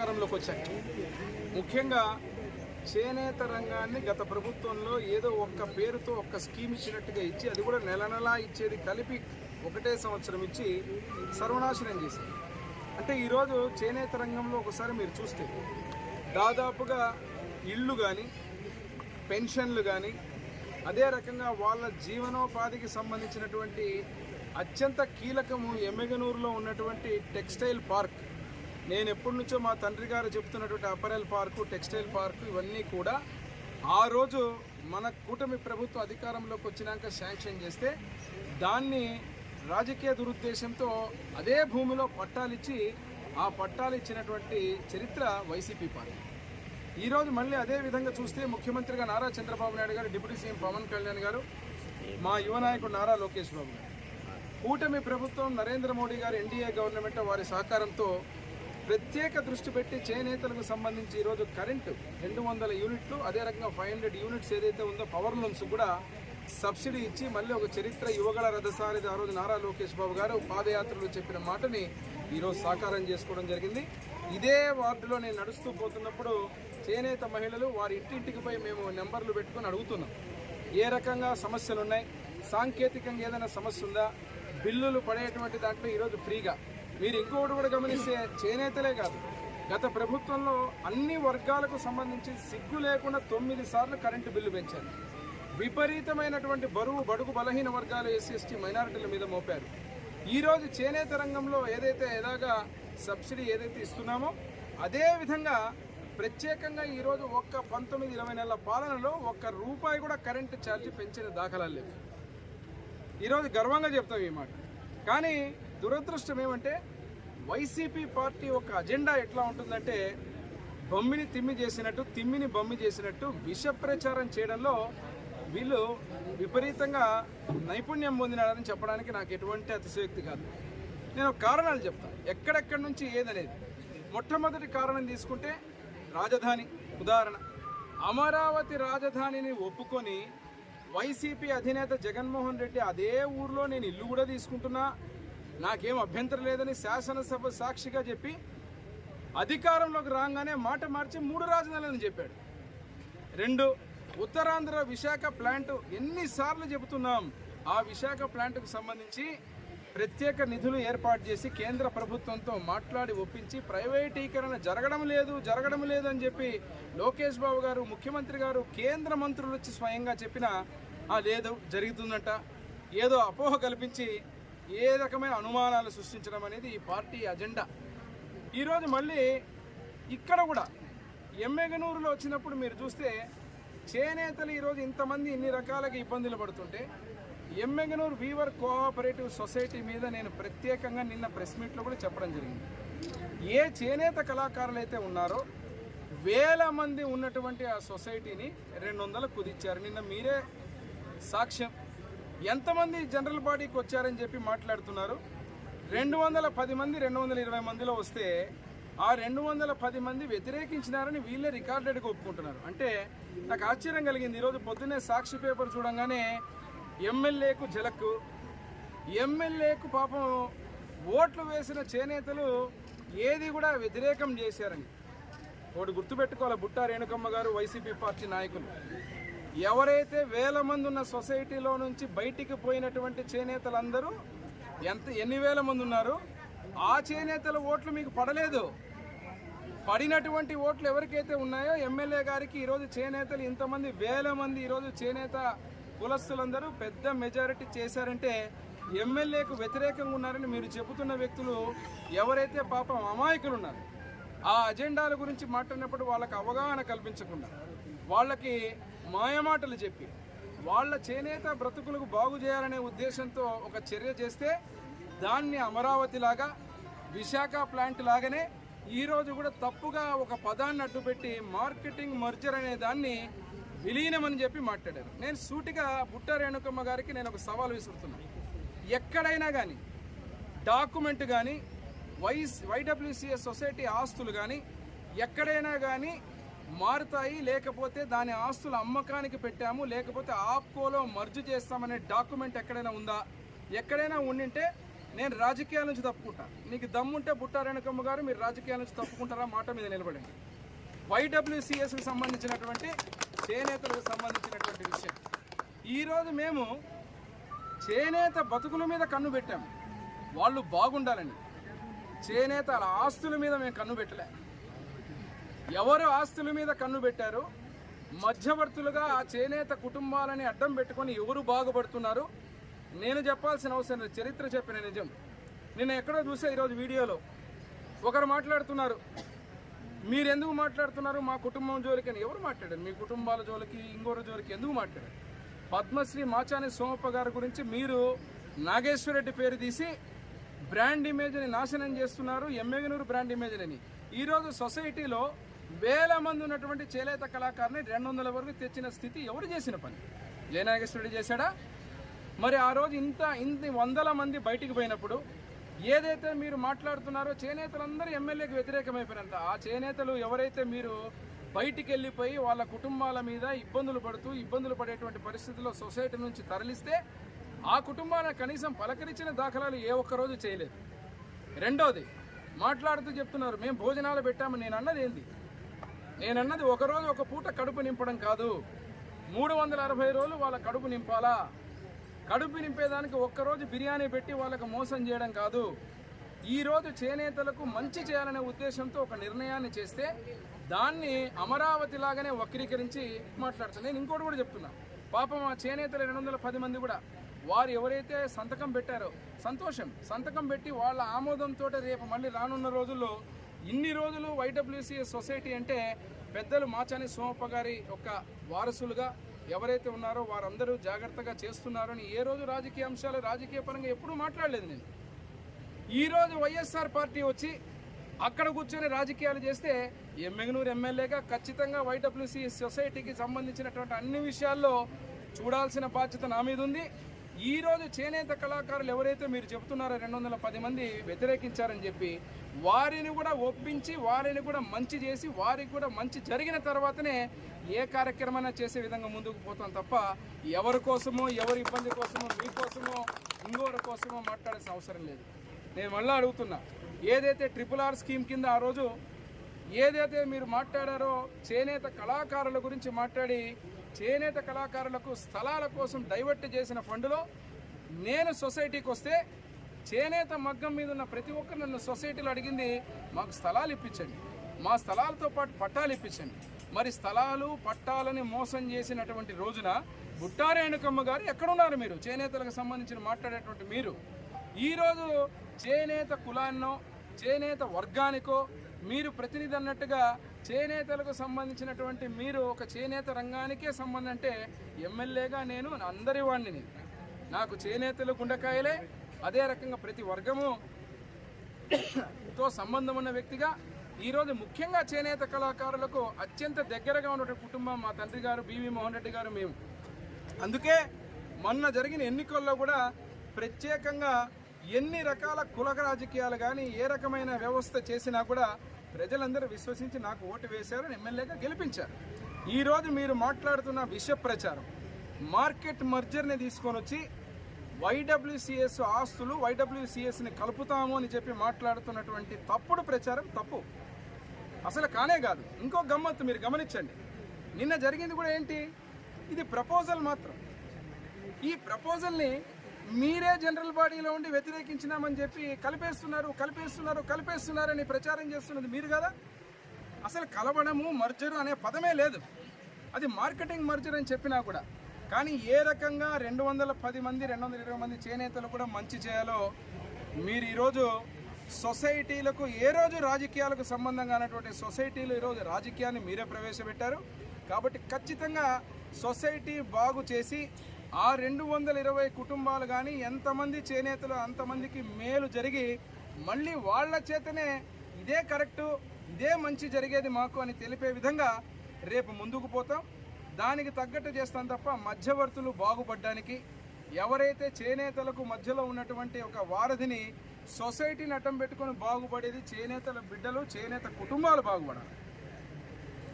అధికారంలోకి వచ్చాయి. ముఖ్యంగా చేనేత రంగాన్ని గత ప్రభుత్వంలో ఏదో ఒక్క పేరుతో ఒక్క స్కీమ్ ఇచ్చినట్టుగా ఇచ్చి, అది కూడా నెల నెలా ఇచ్చేది కలిపి ఒకటే సంవత్సరం ఇచ్చి సర్వనాశనం చేశారు. అంటే ఈరోజు చేనేత రంగంలో ఒకసారి మీరు చూస్తే దాదాపుగా ఇళ్ళు కానీ, పెన్షన్లు కానీ, అదే రకంగా వాళ్ళ జీవనోపాధికి సంబంధించినటువంటి అత్యంత కీలకము ఎమ్మెగనూరులో ఉన్నటువంటి టెక్స్టైల్ పార్క్, నేను ఎప్పటి నుంచో మా తండ్రి గారు చెప్తున్నటువంటి అపరెల్ పార్కు, టెక్స్టైల్ పార్కు, ఇవన్నీ కూడా ఆ రోజు మన కూటమి ప్రభుత్వం అధికారంలోకి వచ్చినాక శాంక్షన్ చేస్తే దాన్ని రాజకీయ దురుద్దేశంతో అదే భూమిలో పట్టాలిచ్చి ఆ పట్టాలు ఇచ్చినటువంటి చరిత్ర వైసీపీ పార్టీ. ఈరోజు మళ్ళీ అదే విధంగా చూస్తే ముఖ్యమంత్రిగా నారా చంద్రబాబు నాయుడు గారు, డిప్యూటీ సీఎం పవన్ కళ్యాణ్ గారు, మా యువ నాయకుడు నారా లోకేష్ బాబు గారు, కూటమి ప్రభుత్వం నరేంద్ర మోడీ గారు, ఎన్డీఏ గవర్నమెంట్ వారి సహకారంతో ప్రత్యేక దృష్టి పెట్టి చేనేతలకు సంబంధించి ఈరోజు కరెంటు 200 యూనిట్లు, అదే రకంగా 500 యూనిట్స్ ఏదైతే ఉందో పవర్ లూమ్స్ కూడా సబ్సిడీ ఇచ్చి మళ్ళీ ఒక చరిత్ర యువగల రథసారథి ఆ రోజు నారా లోకేష్ బాబు గారు పాదయాత్రలో చెప్పిన మాటని ఈరోజు సాకారం చేసుకోవడం జరిగింది. ఇదే వార్డులో నేను నడుస్తూ పోతున్నప్పుడు చేనేత మహిళలు వారి ఇంటింటికి పోయి మేము నెంబర్లు పెట్టుకొని అడుగుతున్నాం, ఏ రకంగా సమస్యలు ఉన్నాయి, సాంకేతికంగా ఏదైనా సమస్య ఉందా, బిల్లులు పడేటువంటి దాంట్లో ఈరోజు ఫ్రీగా. మీరు ఇంకొకటి కూడా గమనిస్తే చేనేతలే కాదు, గత ప్రభుత్వంలో అన్ని వర్గాలకు సంబంధించి సిగ్గు లేకుండా 9 సార్లు కరెంటు బిల్లు పెంచారు. విపరీతమైనటువంటి బరువు బడుగు బలహీన వర్గాలు, ఎస్సీ ఎస్టీ మైనారిటీల మీద మోపారు. ఈరోజు చేనేత రంగంలో ఏదైతే ఎలాగా సబ్సిడీ ఏదైతే ఇస్తున్నామో అదే విధంగా ప్రత్యేకంగా ఈరోజు ఒక్క 19-20 నెలల పాలనలో ఒక్క రూపాయి కూడా కరెంటు ఛార్జీ పెంచిన దాఖలాలు లేవు. ఈరోజు గర్వంగా చెప్తాం ఈ మాట. కానీ దురదృష్టం ఏమంటే వైసీపీ పార్టీ ఒక అజెండా ఎట్లా ఉంటుందంటే బొమ్మిని తిమ్మి చేసినట్టు, తిమ్మిని బొమ్మి చేసినట్టు విష ప్రచారం చేయడంలో వీళ్ళు విపరీతంగా నైపుణ్యం పొందినారని చెప్పడానికి నాకు ఎటువంటి అతిశయోక్తి కాదు. నేను కారణాలు చెప్తాను ఎక్కడెక్కడి నుంచి ఏదనేది. మొట్టమొదటి కారణం తీసుకుంటే రాజధాని ఉదాహరణ. అమరావతి రాజధానిని ఒప్పుకొని వైసీపీ అధినేత జగన్మోహన్ రెడ్డి అదే ఊర్లో నేను ఇల్లు కూడా తీసుకుంటున్నా, నాకేం అభ్యంతరం లేదని శాసనసభ సాక్షిగా చెప్పి అధికారంలోకి రాగానే మాట మార్చి 3 రాజధానులను చెప్పాడు. 2, ఉత్తరాంధ్ర విశాఖ ప్లాంటు ఎన్నిసార్లు చెబుతున్నాం, ఆ విశాఖ ప్లాంటుకు సంబంధించి ప్రత్యేక నిధులు ఏర్పాటు చేసి కేంద్ర ప్రభుత్వంతో మాట్లాడి ఒప్పించి ప్రైవేటీకరణ జరగడం లేదు అని చెప్పి లోకేష్ బాబు గారు, ముఖ్యమంత్రి గారు, కేంద్ర మంత్రులు వచ్చి స్వయంగా చెప్పినా లేదు జరుగుతుందంట, ఏదో అపోహ కల్పించి ఏ రకమైన అనుమానాలు సృష్టించడం అనేది ఈ పార్టీ అజెండా. ఈరోజు మళ్ళీ ఇక్కడ కూడా ఎమ్మెగనూరులో వచ్చినప్పుడు మీరు చూస్తే చేనేతలు ఈరోజు ఇంతమంది ఇన్ని రకాలుగా ఇబ్బందులు పడుతుంటే ఎమ్మెగనూరు వీవర్ కోఆపరేటివ్ సొసైటీ మీద నేను ప్రత్యేకంగా నిన్న ప్రెస్ మీట్లో కూడా చెప్పడం జరిగింది. ఏ చేనేత కళాకారులు అయితే ఉన్నారో 1000 మంది ఉన్నటువంటి ఆ సొసైటీని 200 కుదిచ్చారు. నిన్న మీరే సాక్ష్యం. ఎంతమంది జనరల్ బాడీకి వచ్చారని చెప్పి మాట్లాడుతున్నారు. 210 మంది 220 మందిలో వస్తే ఆ 210 మంది వ్యతిరేకించినారని వీళ్ళే రికార్డెడ్గా ఒప్పుకుంటున్నారు. అంటే నాకు ఆశ్చర్యం కలిగింది. ఈరోజు పొద్దున్నే సాక్షి పేపర్ చూడంగానే ఎమ్మెల్యేకు జలక్కు, ఎమ్మెల్యేకు పాపం ఓట్లు వేసిన చేనేతలు ఏది కూడా వ్యతిరేకం చేశారని. ఒకటి గుర్తుపెట్టుకోవాలి, బుట్టా రేణుకమ్మ గారు, వైసీపీ పార్టీ నాయకులు, ఎవరైతే 1000 మంది ఉన్న సొసైటీలో నుంచి బయటికి పోయినటువంటి చేనేతలందరూ ఎన్ని వేల మంది ఉన్నారు, ఆ చేనేతల ఓట్లు మీకు పడలేదు. పడినటువంటి ఓట్లు ఎవరికైతే ఉన్నాయో ఎమ్మెల్యే గారికి ఈరోజు చేనేతలు ఇంతమంది 1000 మంది ఈరోజు చేనేత కులస్తులందరూ పెద్ద మెజారిటీ చేశారంటే ఎమ్మెల్యేకు వ్యతిరేకంగా ఉన్నారని మీరు చెబుతున్న వ్యక్తులు ఎవరైతే పాపం అమాయకులు ఉన్నారు, ఆ అజెండాల గురించి మాట్లాడినప్పుడు వాళ్ళకి అవగాహన కల్పించకుండా వాళ్ళకి మాయమాటలు చెప్పి వాళ్ళ చేనేత బ్రతుకులకు బాగు చేయాలనే ఉద్దేశంతో ఒక చర్య చేస్తే దాన్ని అమరావతి లాగా, విశాఖ ప్లాంట్ లాగానే ఈరోజు కూడా తప్పుగా ఒక పదాన్ని అడ్డుపెట్టి మార్కెటింగ్ మర్జర్ అనే దాన్ని విలీనమని చెప్పి మాట్లాడారు. నేను సూటిగా బుట్టా రేణుకమ్మ గారికి నేను ఒక సవాల్ విసురుతున్నాను. ఎక్కడైనా కానీ డాక్యుమెంట్ కానీ వైడబ్ల్యూసీఎస్ సొసైటీ ఆస్తులు కానీ ఎక్కడైనా కానీ మారుతాయి, లేకపోతే దాని ఆస్తుల అమ్మకానికి పెట్టాము, లేకపోతే ఆప్కోలో మర్జ్ చేస్తామనే డాక్యుమెంట్ ఎక్కడైనా ఉందా? ఎక్కడైనా ఉండింటే నేను రాజకీయాల నుంచి తప్పుకుంటా. నీకు దమ్ముంటే బుట్టా రేణుకమ్మ గారు మీరు రాజకీయాల నుంచి తప్పుకుంటారా మాట మీద నిలబడండి. YWCSకు సంబంధించినటువంటి చేనేతలకు సంబంధించినటువంటి విషయం ఈరోజు మేము చేనేత బతుకుల మీద కన్ను పెట్టాము. వాళ్ళు బాగుండాలని. చేనేత ఆస్తుల మీద మేము కన్ను పెట్టలే. ఎవరు ఆస్తుల మీద కన్ను పెట్టారు, మధ్యవర్తులుగా ఆ చేనేత కుటుంబాలని అడ్డం పెట్టుకొని ఎవరు బాగుపడుతున్నారు నేను చెప్పాల్సిన అవసరం లేదు. చరిత్ర చెప్పిన నిజం. నిన్న ఎక్కడో చూసే ఈరోజు వీడియోలో ఒకరు మాట్లాడుతున్నారు, మీరు ఎందుకు మాట్లాడుతున్నారు మా కుటుంబం జోలికి అని. ఎవరు మాట్లాడారు? మీ కుటుంబాల జోలికి ఇంకోరు జోలికి ఎందుకు మాట్లాడారు? పద్మశ్రీ మాచాని సోమప్ప గారి గురించి మీరు నాగేశ్వరరెడ్డి పేరు తీసి బ్రాండ్ ఇమేజ్ని నాశనం చేస్తున్నారు. ఎమ్మెగనూరు బ్రాండ్ ఇమేజ్ అని. ఈరోజు సొసైటీలో వేల మంది ఉన్నటువంటి చేనేత కళాకారుని 200 వరకు తెచ్చిన స్థితి ఎవరు చేసిన పని? నాగేశ్వరరెడ్డి చేశాడా? మరి ఆ రోజు ఇన్ని వందల మంది బయటికి పోయినప్పుడు ఏదైతే మీరు మాట్లాడుతున్నారో చేనేతలందరూ ఎమ్మెల్యేకి వ్యతిరేకమైపోయినంత. ఆ చేనేతలు ఎవరైతే మీరు బయటికి వెళ్ళిపోయి వాళ్ళ కుటుంబాల మీద ఇబ్బందులు పడేటువంటి పరిస్థితుల్లో సొసైటీ నుంచి తరలిస్తే ఆ కుటుంబాన్ని కనీసం పలకరించిన దాఖలాలు ఏ ఒక్కరోజు చేయలేదు. రెండోది మాట్లాడుతూ చెప్తున్నారు మేము భోజనాలు పెట్టాము. నేనన్నది ఒకరోజు ఒక పూట కడుపు నింపడం కాదు, 360 రోజులు వాళ్ళ కడుపు నింపాలా. కడుపు నింపేదానికి ఒక్కరోజు బిర్యానీ పెట్టి వాళ్ళకు మోసం చేయడం కాదు. ఈరోజు చేనేతలకు మంచి చేయాలనే ఉద్దేశంతో ఒక నిర్ణయాన్ని చేస్తే దాన్ని అమరావతి లాగానే వక్రీకరించి మాట్లాడుతాను. నేను ఇంకోటి కూడా చెప్తున్నా, పాపం ఆ చేనేతలు 210 మంది కూడా వారు ఎవరైతే సంతకం పెట్టారో సంతోషం, సంతకం పెట్టి వాళ్ళ ఆమోదంతో రేపు మళ్ళీ రానున్న రోజుల్లో ఇన్ని రోజులు YWCS సొసైటీ అంటే పెద్దలు మాచాని సోమప్ప గారి యొక్క వారసులుగా ఎవరైతే ఉన్నారో వారందరూ జాగ్రత్తగా చేస్తున్నారని ఏ రోజు రాజకీయ అంశాలు రాజకీయ పరంగా ఎప్పుడూ మాట్లాడలేదు నేను. ఈరోజు వైఎస్ఆర్ పార్టీ వచ్చి అక్కడ కూర్చొని రాజకీయాలు చేస్తే ఎమ్మెగనూరు ఎమ్మెల్యేగా ఖచ్చితంగా YWCS సొసైటీకి సంబంధించినటువంటి అన్ని విషయాల్లో చూడాల్సిన బాధ్యత నా మీద ఉంది. ఈరోజు చేనేత కళాకారులు ఎవరైతే మీరు చెబుతున్నారో 210 మంది వ్యతిరేకించారని చెప్పి వారిని కూడా ఒప్పించి వారిని కూడా మంచి చేసి వారికి కూడా మంచి జరిగిన తర్వాతనే ఏ కార్యక్రమాన్ని చేసే విధంగా ముందుకు పోతాం తప్ప ఎవరి కోసమో ఎవరి ఇబ్బంది కోసమో మీకోసమో ఇంకోరి కోసమో మాట్లాడాల్సిన అవసరం లేదు. నేను మళ్ళీ అడుగుతున్నా, ఏదైతే RRR స్కీమ్ కింద ఆ రోజు ఏదైతే మీరు మాట్లాడారో చేనేత కళాకారుల గురించి మాట్లాడి చేనేత కళాకారులకు స్థలాల కోసం డైవర్ట్ చేసిన ఫండ్లో నేను సొసైటీకి వస్తే చేనేత మగ్గం మీద ఉన్న ప్రతి ఒక్కరు నన్ను సొసైటీలో అడిగింది మాకు స్థలాలు ఇప్పించండి, మా స్థలాలతో పాటు పట్టాలు ఇప్పించండి. మరి స్థలాలు పట్టాలని మోసం చేసినటువంటి రోజున బుట్టా రేణుకమ్మ గారు ఎక్కడున్నారు? మీరు చేనేతలకు సంబంధించిన మాట్లాడేటువంటి మీరు ఈరోజు చేనేత కులాన్నో చేనేత వర్గానికో మీరు ప్రతినిధి అన్నట్టుగా చేనేతలకు సంబంధించినటువంటి మీరు ఒక చేనేత రంగానికే సంబంధం అంటే ఎమ్మెల్యేగా నేను అందరి వాడిని, నాకు చేనేతలు గుండెకాయలే. అదే రకంగా ప్రతి వర్గముతో సంబంధం ఉన్న వ్యక్తిగా ఈరోజు ముఖ్యంగా చేనేత కళాకారులకు అత్యంత దగ్గరగా ఉన్నటువంటి కుటుంబం మా తండ్రి గారు బివి మోహన్ రెడ్డి గారు మేము. అందుకే మొన్న జరిగిన ఎన్నికల్లో కూడా ప్రత్యేకంగా ఎన్ని రకాల కుల రాజకీయాలు కానీ ఏ రకమైన వ్యవస్థ చేసినా కూడా ప్రజలందరూ విశ్వసించి నాకు ఓటు వేశారు, ఎమ్మెల్యేగా గెలిపించారు. ఈరోజు మీరు మాట్లాడుతున్న విష ప్రచారం మార్కెట్ మర్జర్ని తీసుకొని వచ్చి YWCS ఆస్తులు YWCSని కలుపుతాము అని చెప్పి మాట్లాడుతున్నటువంటి తప్పుడు ప్రచారం తప్పు, అసలు కానే కాదు. ఇంకో గమ్మత్తు మీరు గమనించండి, నిన్న జరిగింది కూడా ఏంటి, ఇది ప్రపోజల్ మాత్రం. ఈ ప్రపోజల్ని మీరే జనరల్ బాడీలో ఉండి వ్యతిరేకించినామని చెప్పి కలిపేస్తున్నారని ప్రచారం చేస్తున్నది మీరు కదా. అసలు కలవడము మర్జరు అనే పదమే లేదు, అది మార్కెటింగ్ మర్జర్ అని చెప్పినా కూడా. కానీ ఏ రకంగా 210 మంది 220 మంది చేనేతలు కూడా మంచి చేయాలో మీరు ఈరోజు సొసైటీలకు ఏ రోజు రాజకీయాలకు సంబంధం కానటువంటి సొసైటీలు ఈరోజు రాజకీయాన్ని మీరే ప్రవేశపెట్టారు. కాబట్టి ఖచ్చితంగా సొసైటీ బాగు చేసి ఆ 220 కుటుంబాలు కానీ ఎంతమంది చేనేతలు అంతమందికి మేలు జరిగి మళ్ళీ వాళ్ళ చేతనే ఇదే కరెక్టు ఇదే మంచి జరిగేది మాకు అని తెలిపే విధంగా రేపు ముందుకు పోతాం. దానికి తగ్గట్టు చేస్తాం తప్ప మధ్యవర్తులు బాగుపడడానికి ఎవరైతే చేనేతలకు మధ్యలో ఉన్నటువంటి ఒక వారధిని సొసైటీని అడ్డం పెట్టుకొని బాగుపడేది చేనేతల బిడ్డలు చేనేత కుటుంబాలు బాగుపడాలి,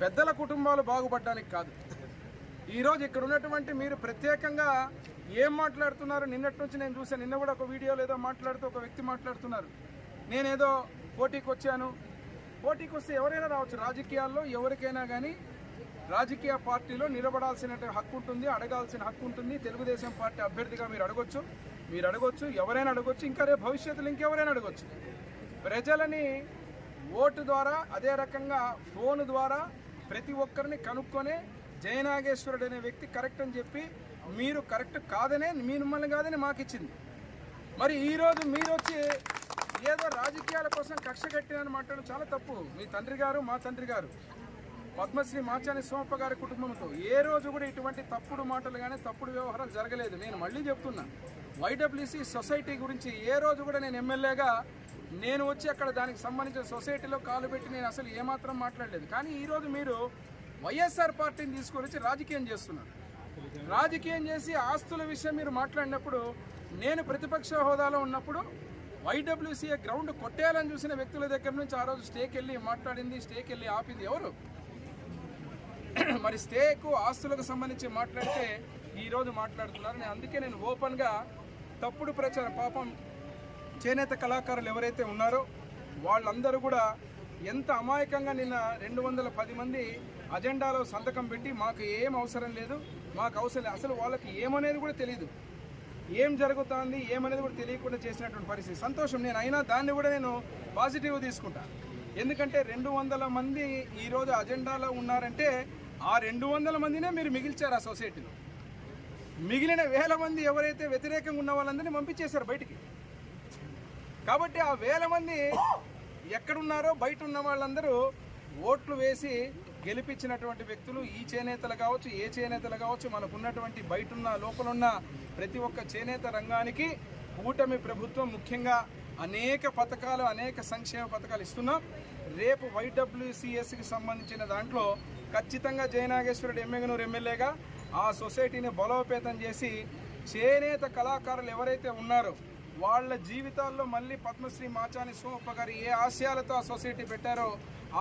పెద్దల కుటుంబాలు బాగుపడడానికి కాదు. ఈరోజు ఇక్కడ ఉన్నటువంటి మీరు ప్రత్యేకంగా ఏం మాట్లాడుతున్నారు? నిన్నటి నుంచి నేను చూసాను. నిన్న కూడా ఒక వీడియోలో ఏదో మాట్లాడుతూ ఒక వ్యక్తి మాట్లాడుతున్నారు, నేనేదో పోటీకి వచ్చాను. పోటీకి వస్తే ఎవరైనా రావచ్చు. రాజకీయాల్లో ఎవరికైనా కానీ రాజకీయ పార్టీలో నిలబడాల్సిన హక్కు ఉంటుంది, అడగాల్సిన హక్కు ఉంటుంది. తెలుగుదేశం పార్టీ అభ్యర్థిగా మీరు అడగొచ్చు, ఎవరైనా అడగొచ్చు, ఇంకా రేపు భవిష్యత్తులో ఇంకెవరైనా అడగొచ్చు. ప్రజలని ఓటు ద్వారా, అదే రకంగా ఫోన్ ద్వారా ప్రతి ఒక్కరిని కనుక్కొని జయనాగేశ్వరుడు అనే వ్యక్తి కరెక్ట్ అని చెప్పి, మీరు కరెక్ట్ కాదనే, మిమ్మల్ని కాదని మాకు ఇచ్చింది. మరి ఈరోజు మీరు వచ్చి ఏదో రాజకీయాల కోసం కక్ష కట్టినని మాట్లాడడం చాలా తప్పు. మీ తండ్రి గారు, మా తండ్రి గారు, పద్మశ్రీ మాచాని సోమప్ప గారి కుటుంబంతో ఏ రోజు కూడా ఇటువంటి తప్పుడు మాటలు కానీ తప్పుడు వ్యవహారాలు జరగలేదు. నేను మళ్ళీ చెప్తున్నా, వైడబ్ల్యూసీ సొసైటీ గురించి ఏ రోజు కూడా నేను ఎమ్మెల్యేగా నేను వచ్చి అక్కడ దానికి సంబంధించిన సొసైటీలో కాలు పెట్టి నేను అసలు ఏమాత్రం మాట్లాడలేదు. కానీ ఈరోజు మీరు వైఎస్ఆర్ పార్టీని తీసుకొని వచ్చి రాజకీయం చేస్తున్నారు. రాజకీయం చేసి ఆస్తుల విషయం మీరు మాట్లాడినప్పుడు, నేను ప్రతిపక్ష హోదాలో ఉన్నప్పుడు వైడబ్ల్యూసీఏ గ్రౌండ్ కొట్టేయాలని చూసిన వ్యక్తుల దగ్గర నుంచి ఆ రోజు స్టేకి వెళ్ళి మాట్లాడింది, స్టేకి వెళ్ళి ఆపింది ఎవరు? మరి స్టేకు ఆస్తులకు సంబంధించి మాట్లాడితే ఈరోజు మాట్లాడుతున్నారు. అందుకే నేను ఓపెన్గా తప్పుడు ప్రచారం, పాపం చేనేత కళాకారులు ఎవరైతే ఉన్నారో వాళ్ళందరూ కూడా ఎంత అమాయకంగా నిన్న 210 మంది అజెండాలో సంతకం పెట్టి మాకు ఏం అవసరం లేదు, మాకు అవసరం లేదు, అసలు వాళ్ళకి ఏమనేది కూడా తెలియదు, ఏం జరుగుతుంది ఏమనేది కూడా తెలియకుండా చేసినటువంటి పరిస్థితి. సంతోషం, నేను అయినా దాన్ని కూడా నేను పాజిటివ్ తీసుకుంటా. ఎందుకంటే 200 మంది ఈరోజు అజెండాలో ఉన్నారంటే ఆ 200 మందినే మీరు మిగిల్చారు ఆ సొసైటీలో. మిగిలిన 1000 మంది ఎవరైతే వ్యతిరేకంగా ఉన్న వాళ్ళందరినీ పంపించేశారు బయటికి. కాబట్టి ఆ 1000 మంది ఎక్కడున్నారో బయట ఉన్న వాళ్ళందరూ ఓట్లు వేసి గెలిపించినటువంటి వ్యక్తులు. ఈ చేనేతలు కావచ్చు, ఏ చేనేతలు కావచ్చు, మనకున్నటువంటి బయటున్న లోపలున్న ప్రతి ఒక్క చేనేత రంగానికి కూటమి ప్రభుత్వం ముఖ్యంగా అనేక పథకాలు, అనేక సంక్షేమ పథకాలు ఇస్తున్నాం. రేపు వైడబ్ల్యూసీఎస్కి సంబంధించిన దాంట్లో ఖచ్చితంగా జయనాగేశ్వరుడు ఎమ్మెగనూరు ఎమ్మెల్యేగా ఆ సొసైటీని బలోపేతం చేసి చేనేత కళాకారులు ఎవరైతే ఉన్నారో వాళ్ళ జీవితాల్లో మళ్ళీ పద్మశ్రీ మాచాని సోమప్ప గారు ఏ ఆశయాలతో ఆ సొసైటీ పెట్టారో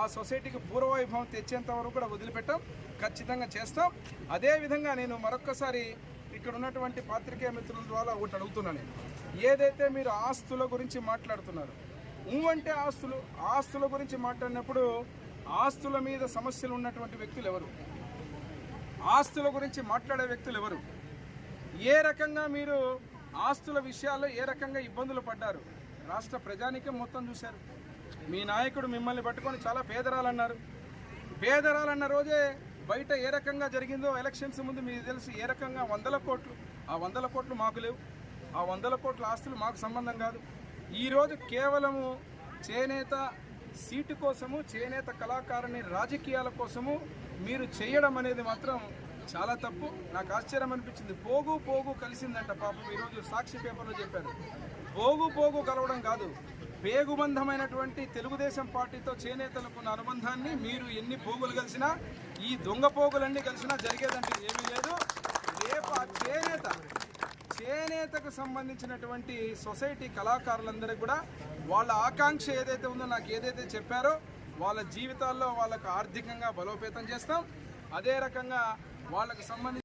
ఆ సొసైటీకి పూర్వవైభవం తెచ్చేంత వరకు కూడా వదిలిపెట్టాం, ఖచ్చితంగా చేస్తాం. అదేవిధంగా నేను మరొక్కసారి ఇక్కడ ఉన్నటువంటి పాత్రికేయ మిత్రుల ద్వారా ఒకటి అడుగుతున్నాను. ఏదైతే మీరు ఆస్తుల గురించి మాట్లాడుతున్నారు, అంటే ఆస్తుల గురించి మాట్లాడినప్పుడు ఆస్తుల మీద సమస్యలు ఉన్నటువంటి వ్యక్తులు ఎవరు? ఆస్తుల గురించి మాట్లాడే వ్యక్తులు ఎవరు? ఏ రకంగా మీరు ఆస్తుల విషయాల్లో ఏ రకంగా ఇబ్బందులు పడ్డారు? రాష్ట్ర ప్రజానీకం మొత్తం చూశారు. మీ నాయకుడు మిమ్మల్ని పట్టుకొని చాలా పేదరాలన్నారు. పేదరాలన్న రోజే బయట ఏ రకంగా జరిగిందో ఎలక్షన్స్ ముందు మీకు తెలిసి ఏ రకంగా 100 కోట్లు, ఆ 100 కోట్లు మాకు లేవు, ఆ 100 కోట్ల ఆస్తులు మాకు సంబంధం కాదు. ఈరోజు కేవలము చేనేత సీటు కోసము, చేనేత కళాకారుని రాజకీయాల కోసము మీరు చేయడం అనేది మాత్రం చాలా తప్పు. నాకు ఆశ్చర్యం అనిపించింది. పోగు కలిసిందంట పాపం. ఈరోజు సాక్షి పేపర్లో చెప్పారు. పోగు కలవడం కాదు, పేగుబంధమైనటువంటి తెలుగుదేశం పార్టీతో చేనేతలకు ఉన్న అనుబంధాన్ని మీరు ఎన్ని పోగులు కలిసినా, ఈ దొంగ పోగులన్నీ కలిసినా జరిగేదంటే ఏమీ లేదు. రేపు ఆ చేనేతకు సంబంధించినటువంటి సొసైటీ కళాకారులందరికీ కూడా వాళ్ళ ఆకాంక్ష ఏదైతే ఉందో, నాకు ఏదైతే చెప్పారో వాళ్ళ జీవితాల్లో వాళ్ళకు ఆర్థికంగా బలోపేతం చేస్తాం. అదే రకంగా వాళ్ళకు సంబంధించి